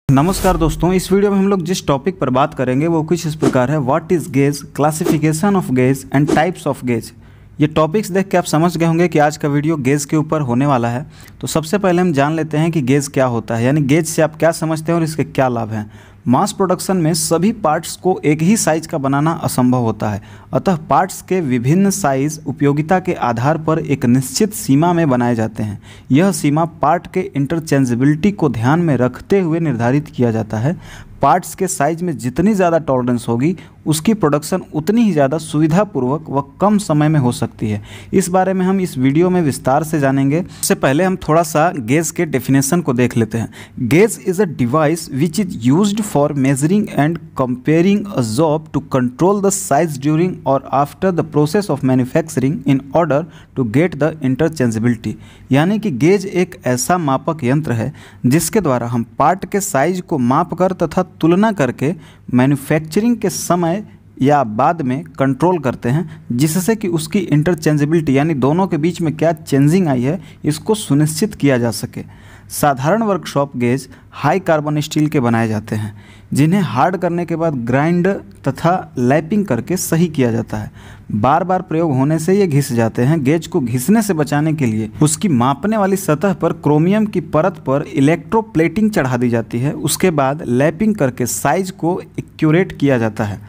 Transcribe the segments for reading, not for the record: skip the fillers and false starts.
नमस्कार दोस्तों, इस वीडियो में हम लोग जिस टॉपिक पर बात करेंगे वो कुछ इस प्रकार है। What is gauge, classification of gauge and types of gauge. ये टॉपिक्स देख के आप समझ गए होंगे कि आज का वीडियो गेज के ऊपर होने वाला है। तो सबसे पहले हम जान लेते हैं कि गेज क्या होता है, यानी गेज से आप क्या समझते हैं और इसके क्या लाभ हैं। मास प्रोडक्शन में सभी पार्ट्स को एक ही साइज का बनाना असंभव होता है, अतः पार्ट्स के विभिन्न साइज उपयोगिता के आधार पर एक निश्चित सीमा में बनाए जाते हैं। यह सीमा पार्ट के इंटरचेंजेबिलिटी को ध्यान में रखते हुए निर्धारित किया जाता है। पार्ट्स के साइज में जितनी ज़्यादा टॉलरेंस होगी उसकी प्रोडक्शन उतनी ही ज़्यादा सुविधापूर्वक व कम समय में हो सकती है। इस बारे में हम इस वीडियो में विस्तार से जानेंगे। उससे पहले हम थोड़ा सा गेज के डेफिनेशन को देख लेते हैं। Gauge is a device which is used for measuring and comparing a job to control the size during और after the process of manufacturing in order to get the interchangeability. यानी कि gauge एक ऐसा मापक यंत्र है जिसके द्वारा हम पार्ट के साइज को माप कर तथा तुलना करके मैन्युफैक्चरिंग के समय या बाद में कंट्रोल करते हैं, जिससे कि उसकी इंटरचेंजेबिलिटी यानी दोनों के बीच में क्या चेंजिंग आई है इसको सुनिश्चित किया जा सके। साधारण workshop gauge high carbon steel के बनाए जाते हैं, जिन्हें हार्ड करने के बाद ग्राइंड तथा लैपिंग करके सही किया जाता है। बार बार प्रयोग होने से ये घिस जाते हैं। गेज को घिसने से बचाने के लिए उसकी मापने वाली सतह पर क्रोमियम की परत पर इलेक्ट्रोप्लेटिंग चढ़ा दी जाती है। उसके बाद लैपिंग करके साइज को एक्यूरेट किया जाता है।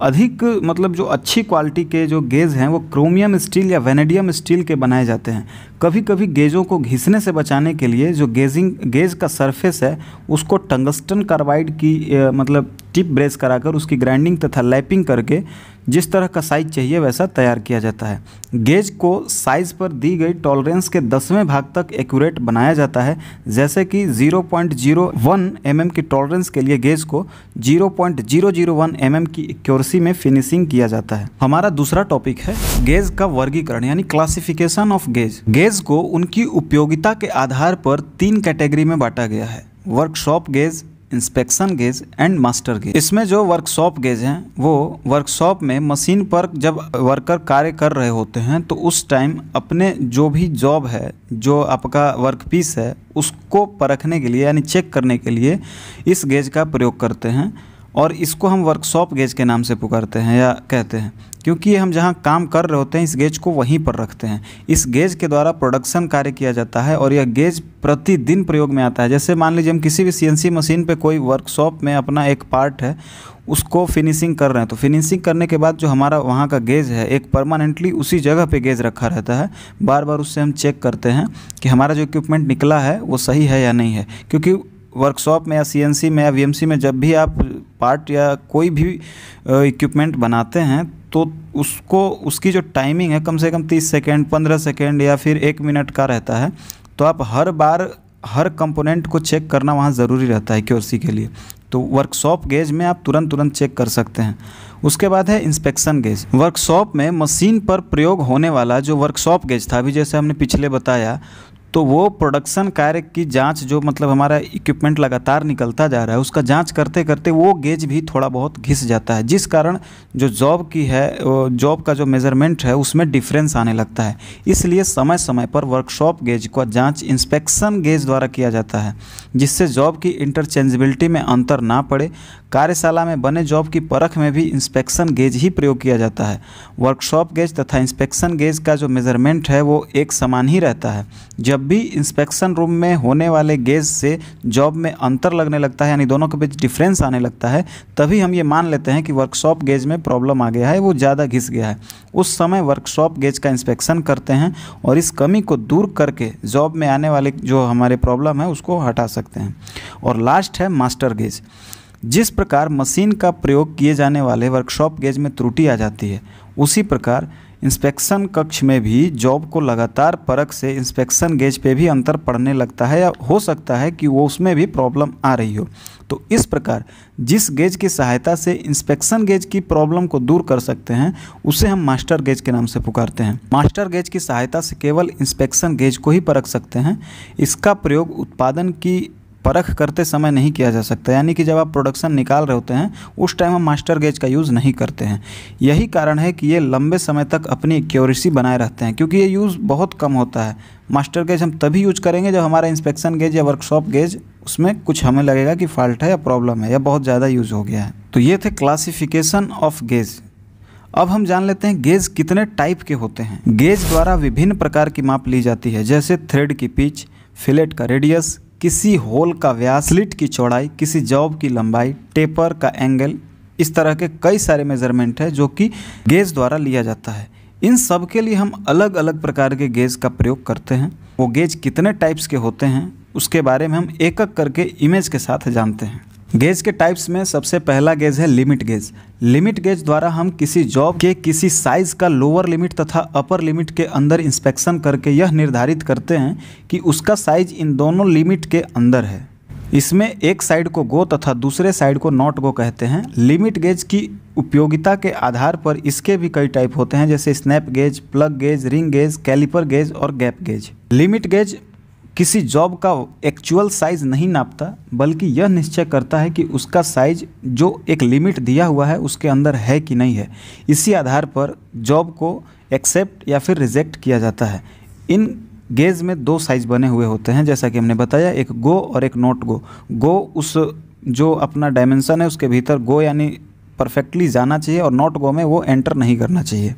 अधिक जो अच्छी क्वालिटी के जो गेज हैं वो क्रोमियम स्टील या वेनेडियम स्टील के बनाए जाते हैं। कभी कभी गेजों को घिसने से बचाने के लिए जो गेज का सरफेस है उसको टंगस्टन कार्बाइड की टिप ब्रेस कराकर उसकी ग्राइंडिंग तथा लैपिंग करके जिस तरह का साइज चाहिए वैसा तैयार किया जाता है। गेज को साइज पर दी गई टॉलरेंस के 10वें भाग तक एक्यूरेट बनाया जाता है। जैसे कि 0.01 mm की टॉलरेंस के लिए गेज को 0.001 mm की एक्यूरेसी में फिनिशिंग किया जाता है। हमारा दूसरा टॉपिक है गेज का वर्गीकरण यानी क्लासिफिकेशन ऑफ गेज। गेज को उनकी उपयोगिता के आधार पर 3 कैटेगरी में बांटा गया है: workshop gauge, inspection gauge and master gauge. इसमें जो वर्कशॉप गेज हैं वो वर्कशॉप में मशीन पर जब वर्कर कार्य कर रहे होते हैं तो उस टाइम अपने जो भी जॉब है, जो आपका वर्कपीस है, उसको परखने के लिए यानी चेक करने के लिए इस गेज का प्रयोग करते हैं और इसको हम वर्कशॉप गेज के नाम से पुकारते हैं या कहते हैं, क्योंकि हम जहां काम कर रहे होते हैं इस गेज को वहीं पर रखते हैं। इस गेज के द्वारा प्रोडक्शन कार्य किया जाता है और यह गेज प्रतिदिन प्रयोग में आता है। जैसे मान लीजिए हम किसी भी सीएनसी मशीन पे कोई वर्कशॉप में अपना एक पार्ट है उसको फिनिशिंग कर रहे हैं, तो फिनिशिंग करने के बाद जो हमारा वहाँ का गेज है एक परमानेंटली उसी जगह पे गेज रखा रहता है। बार बार उससे हम चेक करते हैं कि हमारा जो इक्विपमेंट निकला है वो सही है या नहीं है, क्योंकि वर्कशॉप में या सीएनसी में या वीएमसी में जब भी आप पार्ट या कोई भी इक्विपमेंट बनाते हैं तो उसकी जो टाइमिंग है कम से कम 30 सेकेंड, 15 सेकेंड या फिर 1 मिनट का रहता है। तो आप हर बार हर कंपोनेंट को चेक करना वहाँ ज़रूरी रहता है एक्यूरेसी के लिए। तो वर्कशॉप गेज में आप तुरंत चेक कर सकते हैं। उसके बाद है इंस्पेक्शन गेज। वर्कशॉप में मशीन पर प्रयोग होने वाला जो वर्कशॉप गेज था, अभी जैसे हमने पिछले बताया, तो वो प्रोडक्शन कार्य की जांच जो हमारा इक्विपमेंट लगातार निकलता जा रहा है उसका जांच करते करते वो गेज भी थोड़ा बहुत घिस जाता है, जिस कारण जो जॉब का जो मेज़रमेंट है उसमें डिफरेंस आने लगता है। इसलिए समय समय पर वर्कशॉप गेज का जांच इंस्पेक्शन गेज द्वारा किया जाता है, जिससे जॉब की इंटरचेंजेबिलिटी में अंतर ना पड़े। कार्यशाला में बने जॉब की परख में भी इंस्पेक्शन गेज ही प्रयोग किया जाता है। वर्कशॉप गेज तथा इंस्पेक्शन गेज का जो मेज़रमेंट है वो एक समान ही रहता है। जब भी इंस्पेक्शन रूम में होने वाले गेज से जॉब में अंतर लगने लगता है यानी दोनों के बीच डिफरेंस आने लगता है, तभी हम ये मान लेते हैं कि वर्कशॉप गेज में प्रॉब्लम आ गया है, वो ज़्यादा घिस गया है। उस समय वर्कशॉप गेज का इंस्पेक्शन करते हैं और इस कमी को दूर करके जॉब में आने वाले जो हमारे प्रॉब्लम है उसको हटा सकते हैं। और लास्ट है मास्टर गेज। जिस प्रकार मशीन का प्रयोग किए जाने वाले वर्कशॉप गेज में त्रुटि आ जाती है, उसी प्रकार इंस्पेक्शन कक्ष में भी जॉब को लगातार परख से इंस्पेक्शन गेज पे भी अंतर पड़ने लगता है या हो सकता है कि वो उसमें भी प्रॉब्लम आ रही हो। तो इस प्रकार जिस गेज की सहायता से इंस्पेक्शन गेज की प्रॉब्लम को दूर कर सकते हैं उसे हम मास्टर गेज के नाम से पुकारते हैं। मास्टर गेज की सहायता से केवल इंस्पेक्शन गेज को ही परख सकते हैं। इसका प्रयोग उत्पादन की परख करते समय नहीं किया जा सकता, यानी कि जब आप प्रोडक्शन निकाल रहे होते हैं उस टाइम हम मास्टर गेज का यूज़ नहीं करते हैं। यही कारण है कि ये लंबे समय तक अपनी एक्यूरेसी बनाए रहते हैं, क्योंकि ये यूज़ बहुत कम होता है। मास्टर गेज हम तभी यूज करेंगे जब हमारा इंस्पेक्शन गेज या वर्कशॉप गेज उसमें कुछ हमें लगेगा कि फॉल्ट है या प्रॉब्लम है या बहुत ज़्यादा यूज़ हो गया है। तो ये थे क्लासिफिकेशन ऑफ गेज। अब हम जान लेते हैं गेज कितने टाइप के होते हैं। गेज द्वारा विभिन्न प्रकार की माप ली जाती है, जैसे थ्रेड की पिच, फिलेट का रेडियस, किसी होल का व्यास, स्लिट की चौड़ाई, किसी जॉब की लंबाई, टेपर का एंगल। इस तरह के कई सारे मेजरमेंट है जो कि गेज द्वारा लिया जाता है। इन सब के लिए हम अलग अलग प्रकार के गेज का प्रयोग करते हैं। वो गेज कितने टाइप्स के होते हैं उसके बारे में हम एक एक करके इमेज के साथ जानते हैं। गेज के टाइप्स में सबसे पहला गेज है लिमिट गेज। लिमिट गेज द्वारा हम किसी जॉब के किसी साइज का लोअर लिमिट तथा अपर लिमिट के अंदर इंस्पेक्शन करके यह निर्धारित करते हैं कि उसका साइज इन दोनों लिमिट के अंदर है। इसमें एक साइड को गो तथा दूसरे साइड को नॉट गो कहते हैं। लिमिट गेज की उपयोगिता के आधार पर इसके भी कई टाइप होते हैं, जैसे snap gauge, plug gauge, ring gauge, caliper gauge और गैप गेज। लिमिट गेज किसी जॉब का एक्चुअल साइज नहीं नापता, बल्कि यह निश्चय करता है कि उसका साइज जो एक लिमिट दिया हुआ है उसके अंदर है कि नहीं है। इसी आधार पर जॉब को एक्सेप्ट या फिर रिजेक्ट किया जाता है। इन गेज में दो साइज बने हुए होते हैं, जैसा कि हमने बताया, एक गो और एक नॉट गो। गो उस जो अपना डायमेंशन है उसके भीतर गो यानी परफेक्टली जाना चाहिए, और नॉट गो में वो एंटर नहीं करना चाहिए।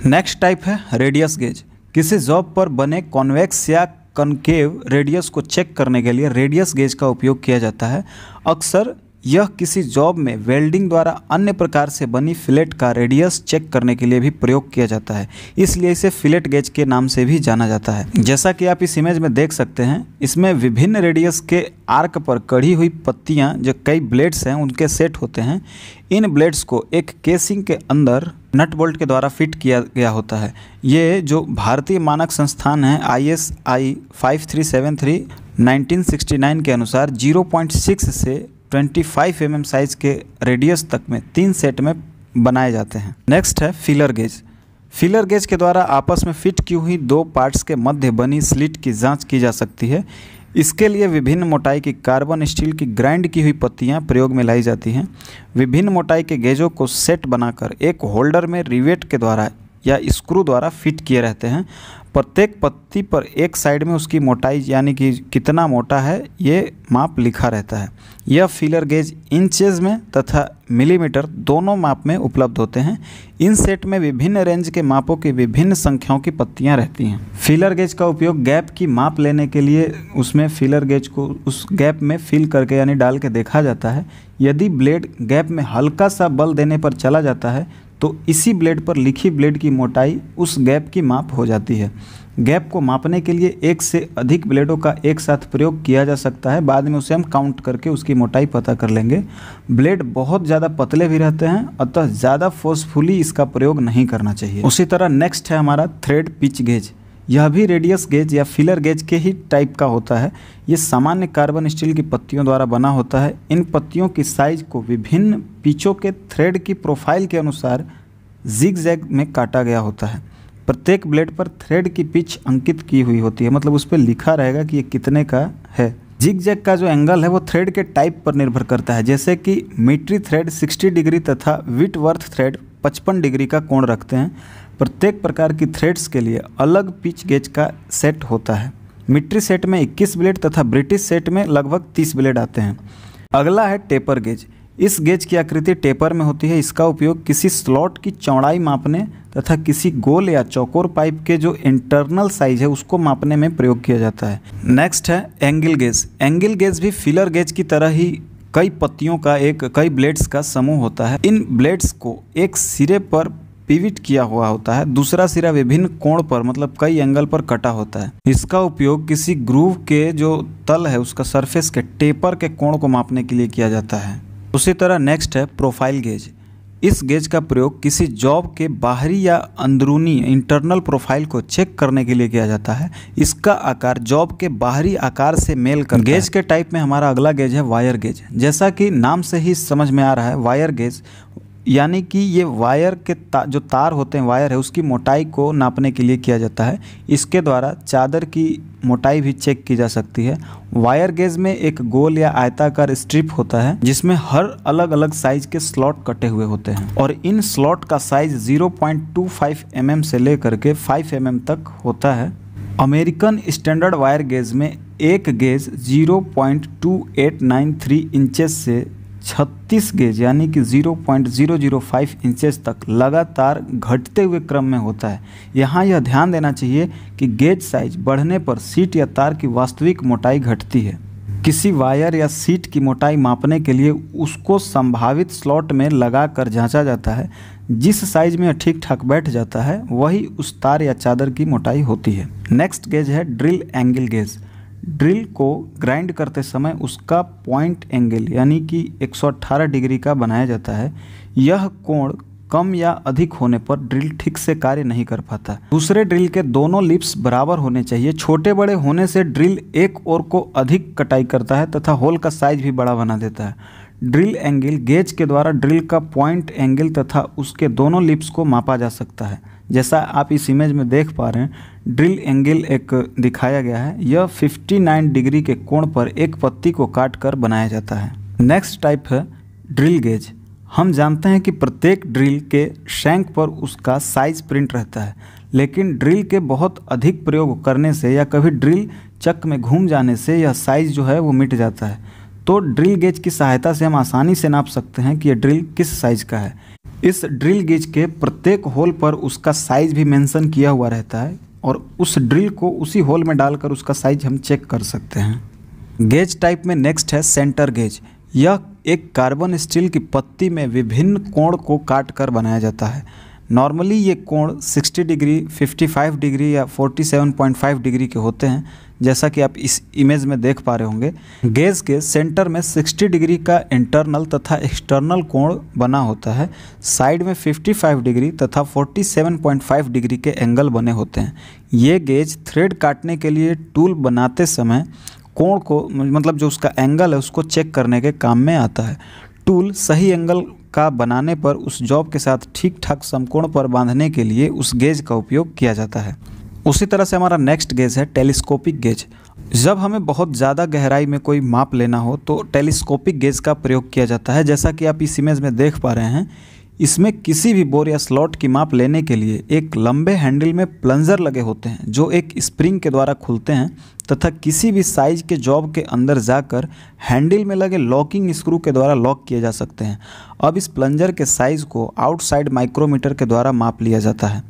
नेक्स्ट टाइप है रेडियस गेज। किसी जॉब पर बने कॉन्वेक्स या कनकेव रेडियस को चेक करने के लिए रेडियस गेज का उपयोग किया जाता है। अक्सर यह किसी जॉब में वेल्डिंग द्वारा अन्य प्रकार से बनी फिलेट का रेडियस चेक करने के लिए भी प्रयोग किया जाता है, इसलिए इसे फिलेट गेज के नाम से भी जाना जाता है। जैसा कि आप इस इमेज में देख सकते हैं, इसमें विभिन्न रेडियस के आर्क पर कड़ी हुई पत्तियां जो कई ब्लेड्स हैं उनके सेट होते हैं। इन ब्लेड्स को एक केसिंग के अंदर नट बोल्ट के द्वारा फिट किया गया होता है। ये जो भारतीय मानक संस्थान है ISI 5373 1969 के अनुसार 0.6 से 25 mm साइज के रेडियस तक में 3 सेट में बनाए जाते हैं। नेक्स्ट है फिलर गेज। फिलर गेज के द्वारा आपस में फिट की हुई दो पार्ट्स के मध्य बनी स्लिट की जांच की जा सकती है। इसके लिए विभिन्न मोटाई की कार्बन स्टील की ग्राइंड की हुई पत्तियां प्रयोग में लाई जाती हैं। विभिन्न मोटाई के गेजों को सेट बनाकर एक होल्डर में रिवेट के द्वारा या स्क्रू द्वारा फिट किए रहते हैं। प्रत्येक पत्ती पर एक साइड में उसकी मोटाई यानी कि कितना मोटा है ये माप लिखा रहता है। यह फीलर गेज इंचेज में तथा मिलीमीटर दोनों माप में उपलब्ध होते हैं। इन सेट में विभिन्न रेंज के मापों की विभिन्न संख्याओं की पत्तियां रहती हैं। फीलर गेज का उपयोग गैप की माप लेने के लिए उसमें फीलर गेज को उस गैप में फिल करके यानी डाल के देखा जाता है। यदि ब्लेड गैप में हल्का सा बल देने पर चला जाता है तो इसी ब्लेड पर लिखी ब्लेड की मोटाई उस गैप की माप हो जाती है। गैप को मापने के लिए एक से अधिक ब्लेडों का एक साथ प्रयोग किया जा सकता है। बाद में उसे हम काउंट करके उसकी मोटाई पता कर लेंगे। ब्लेड बहुत ज़्यादा पतले भी रहते हैं, अतः ज़्यादा फोर्सफुली इसका प्रयोग नहीं करना चाहिए। उसी तरह नेक्स्ट है हमारा थ्रेड पिच गेज। यह भी रेडियस गेज या फिलर गेज के ही टाइप का होता है। ये सामान्य कार्बन स्टील की पत्तियों द्वारा बना होता है। इन पत्तियों की साइज को विभिन्न पिचों के थ्रेड की प्रोफाइल के अनुसार जिग जैग में काटा गया होता है। प्रत्येक ब्लेड पर थ्रेड की पिच अंकित की हुई होती है, मतलब उस पर लिखा रहेगा कि ये कितने का है। जिग जैग का जो एंगल है वो थ्रेड के टाइप पर निर्भर करता है, जैसे कि मिट्री थ्रेड 60 डिग्री तथा विटवर्थ थ्रेड 55 डिग्री का कोण रखते हैं। प्रत्येक प्रकार की थ्रेड्स के लिए अलग पिच गेज का सेट होता है। मिट्री सेट में 21 ब्लेड तथा ब्रिटिश सेट में लगभग 30 ब्लेड आते हैं। अगला है टेपर गेज। इस गेज की आकृति टेपर में होती है। इसका उपयोग किसी स्लॉट की चौड़ाई मापने तथा किसी गोल या चौकोर पाइप के जो इंटरनल साइज है उसको मापने में प्रयोग किया जाता है। नेक्स्ट है एंगल गेज। एंगल गेज भी फिलर गेज की तरह ही कई पत्तियों का कई ब्लेड्स का समूह होता है। इन ब्लेड्स को एक सिरे पर पिविट किया हुआ होता है, दूसरा सिरा विभिन्न कोण पर मतलब कई एंगल पर कटा होता है। इसका उपयोग किसी ग्रूव के जो तल है उसका सरफेस के टेपर के कोण को मापने के लिए किया जाता है। उसी तरह नेक्स्ट है प्रोफाइल गेज। इस गेज का प्रयोग किसी जॉब के बाहरी या अंदरूनी इंटरनल प्रोफाइल को चेक करने के लिए किया जाता है। इसका आकार जॉब के बाहरी आकार से मेल करता है। गेज के टाइप में हमारा अगला गेज है वायर गेज। जैसा कि नाम से ही समझ में आ रहा है, वायर गेज यानी कि ये वायर के जो तार होते हैं, वायर है, उसकी मोटाई को नापने के लिए किया जाता है। इसके द्वारा चादर की मोटाई भी चेक की जा सकती है। वायर गेज में एक गोल या आयताकार स्ट्रिप होता है जिसमें हर अलग अलग साइज के स्लॉट कटे हुए होते हैं और इन स्लॉट का साइज 0.25 mm से लेकर के 5 mm तक होता है। अमेरिकन स्टैंडर्ड वायर गेज में एक गेज 0.2893 इंचेस से 36 गेज यानी कि 0.005 इंचेस तक लगातार घटते हुए क्रम में होता है। यहाँ यह ध्यान देना चाहिए कि गेज साइज बढ़ने पर सीट या तार की वास्तविक मोटाई घटती है। किसी वायर या सीट की मोटाई मापने के लिए उसको संभावित स्लॉट में लगाकर जांचा जाता है। जिस साइज में ठीक ठाक बैठ जाता है वही उस तार या चादर की मोटाई होती है। नेक्स्ट गेज है ड्रिल एंगल गेज। ड्रिल को ग्राइंड करते समय उसका पॉइंट एंगल यानी कि 118 डिग्री का बनाया जाता है। यह कोण कम या अधिक होने पर ड्रिल ठीक से कार्य नहीं कर पाता। दूसरे ड्रिल के दोनों लिप्स बराबर होने चाहिए। छोटे बड़े होने से ड्रिल एक ओर को अधिक कटाई करता है तथा होल का साइज भी बड़ा बना देता है। ड्रिल एंगल गेज के द्वारा ड्रिल का पॉइंट एंगल तथा उसके दोनों लिप्स को मापा जा सकता है। जैसा आप इस इमेज में देख पा रहे हैं, ड्रिल एंगल एक दिखाया गया है। यह 59 डिग्री के कोण पर एक पत्ती को काट कर बनाया जाता है। नेक्स्ट टाइप है ड्रिल गेज। हम जानते हैं कि प्रत्येक ड्रिल के शैंक पर उसका साइज प्रिंट रहता है, लेकिन ड्रिल के बहुत अधिक प्रयोग करने से या कभी ड्रिल चक में घूम जाने से यह साइज जो है वो मिट जाता है। तो ड्रिल गेज की सहायता से हम आसानी से नाप सकते हैं कि यह ड्रिल किस साइज का है। इस ड्रिल गेज के प्रत्येक होल पर उसका साइज भी मेंशन किया हुआ रहता है और उस ड्रिल को उसी होल में डालकर उसका साइज हम चेक कर सकते हैं। गेज टाइप में नेक्स्ट है सेंटर गेज। यह एक कार्बन स्टील की पत्ती में विभिन्न कोण को काट कर बनाया जाता है। नॉर्मली ये कोण 60 डिग्री, 55 डिग्री या 47.5 डिग्री के होते हैं, जैसा कि आप इस इमेज में देख पा रहे होंगे। गेज के सेंटर में 60 डिग्री का इंटरनल तथा एक्सटर्नल कोण बना होता है। साइड में 55 डिग्री तथा 47.5 डिग्री के एंगल बने होते हैं। ये गेज थ्रेड काटने के लिए टूल बनाते समय कोण को मतलब जो उसका एंगल है उसको चेक करने के काम में आता है। टूल सही एंगल का बनाने पर उस जॉब के साथ ठीक ठाक समकोण पर बांधने के लिए उस गेज का उपयोग किया जाता है। उसी तरह से हमारा नेक्स्ट गेज है टेलीस्कोपिक गेज। जब हमें बहुत ज़्यादा गहराई में कोई माप लेना हो तो टेलीस्कोपिक गेज का प्रयोग किया जाता है। जैसा कि आप इस इमेज में देख पा रहे हैं, इसमें किसी भी बोर या स्लॉट की माप लेने के लिए एक लंबे हैंडल में प्लंजर लगे होते हैं जो एक स्प्रिंग के द्वारा खुलते हैं तथा किसी भी साइज के जॉब के अंदर जाकर हैंडल में लगे लॉकिंग स्क्रू के द्वारा लॉक किए जा सकते हैं। अब इस प्लंजर के साइज़ को आउटसाइड माइक्रोमीटर के द्वारा माप लिया जाता है।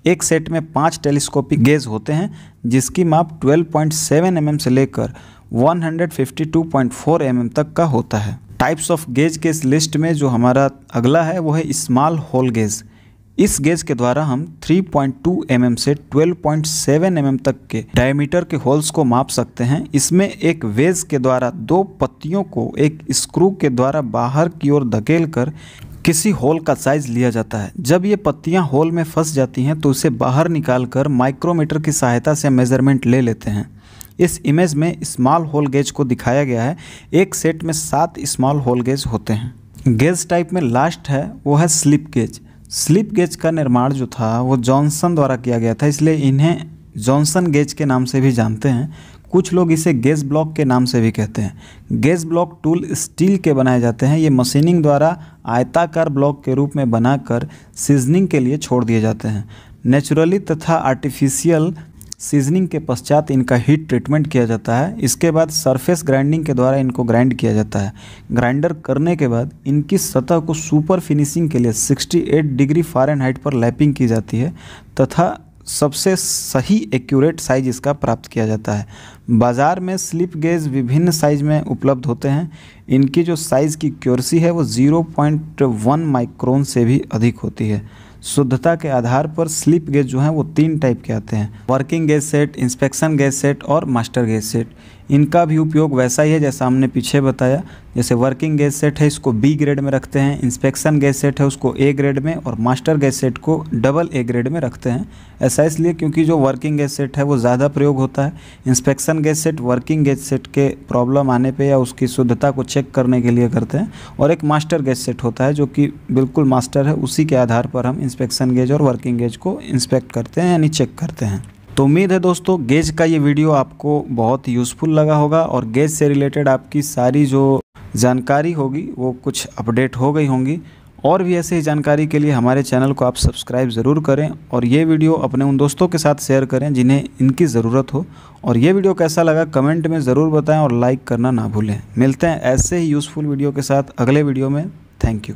एक सेट में 5 टेलीस्कोपिक गेज होते हैं जिसकी माप 12.7 mm से लेकर 152.4 mm तक का होता है। टाइप्स ऑफ गेज के इस लिस्ट में जो हमारा अगला है वो है स्मॉल होल गेज। इस गेज के द्वारा हम 3.2 mm से 12.7 mm तक के डायमीटर के होल्स को माप सकते हैं। इसमें एक वेज के द्वारा 2 पत्तियों को एक स्क्रू के द्वारा बाहर की ओर धकेल कर किसी होल का साइज लिया जाता है। जब ये पत्तियां होल में फंस जाती हैं तो उसे बाहर निकालकर माइक्रोमीटर की सहायता से मेजरमेंट ले लेते हैं। इस इमेज में स्मॉल होल गेज को दिखाया गया है। एक सेट में 7 स्मॉल होल गेज होते हैं। गेज टाइप में लास्ट है वो है स्लिप गेज। स्लिप गेज का निर्माण जो था वो जॉनसन द्वारा किया गया था, इसलिए इन्हें जॉनसन गेज के नाम से भी जानते हैं। कुछ लोग इसे गेज ब्लॉक के नाम से भी कहते हैं। गेज ब्लॉक टूल स्टील के बनाए जाते हैं। ये मशीनिंग द्वारा आयताकार ब्लॉक के रूप में बनाकर सीजनिंग के लिए छोड़ दिए जाते हैं। नेचुरली तथा आर्टिफिशियल सीजनिंग के पश्चात इनका हीट ट्रीटमेंट किया जाता है। इसके बाद सरफेस ग्राइंडिंग के द्वारा इनको ग्राइंड किया जाता है। ग्राइंडर करने के बाद इनकी सतह को सुपर फिनिशिंग के लिए 68 डिग्री फ़ारेनहाइट पर लैपिंग की जाती है तथा सबसे सही एक्यूरेट साइज इसका प्राप्त किया जाता है। बाज़ार में स्लिप गेज विभिन्न साइज में उपलब्ध होते हैं। इनकी जो साइज़ की एक्यूरेसी है वो 0.1 माइक्रोन से भी अधिक होती है। शुद्धता के आधार पर स्लिप गेज जो हैं वो 3 टाइप के आते हैं: working gauge set, inspection gauge set और मास्टर गेज सेट। इनका भी उपयोग वैसा ही है जैसा हमने पीछे बताया। जैसे वर्किंग गेज सेट है इसको बी ग्रेड में रखते हैं, इंस्पेक्शन गेज सेट है उसको ए ग्रेड में और मास्टर गेज सेट को डबल ए ग्रेड में रखते हैं। ऐसा इसलिए क्योंकि जो वर्किंग गेज सेट है वो ज़्यादा प्रयोग होता है। Inspection gauge set working gauge set के प्रॉब्लम आने पे या उसकी शुद्धता को चेक करने के लिए करते हैं, और एक मास्टर गेज सेट होता है जो कि बिल्कुल मास्टर है, उसी के आधार पर हम इंस्पेक्शन गेज और वर्किंग गेज को इंस्पेक्ट करते हैं यानी चेक करते हैं। तो उम्मीद है दोस्तों गेज का ये वीडियो आपको बहुत यूज़फुल लगा होगा और गेज से रिलेटेड आपकी सारी जो जानकारी होगी वो कुछ अपडेट हो गई होंगी। और भी ऐसे ही जानकारी के लिए हमारे चैनल को आप सब्सक्राइब ज़रूर करें और ये वीडियो अपने उन दोस्तों के साथ शेयर करें जिन्हें इनकी ज़रूरत हो। और ये वीडियो कैसा लगा कमेंट में ज़रूर बताएं और लाइक करना ना भूलें। मिलते हैं ऐसे ही यूज़फुल वीडियो के साथ अगले वीडियो में। Thank you.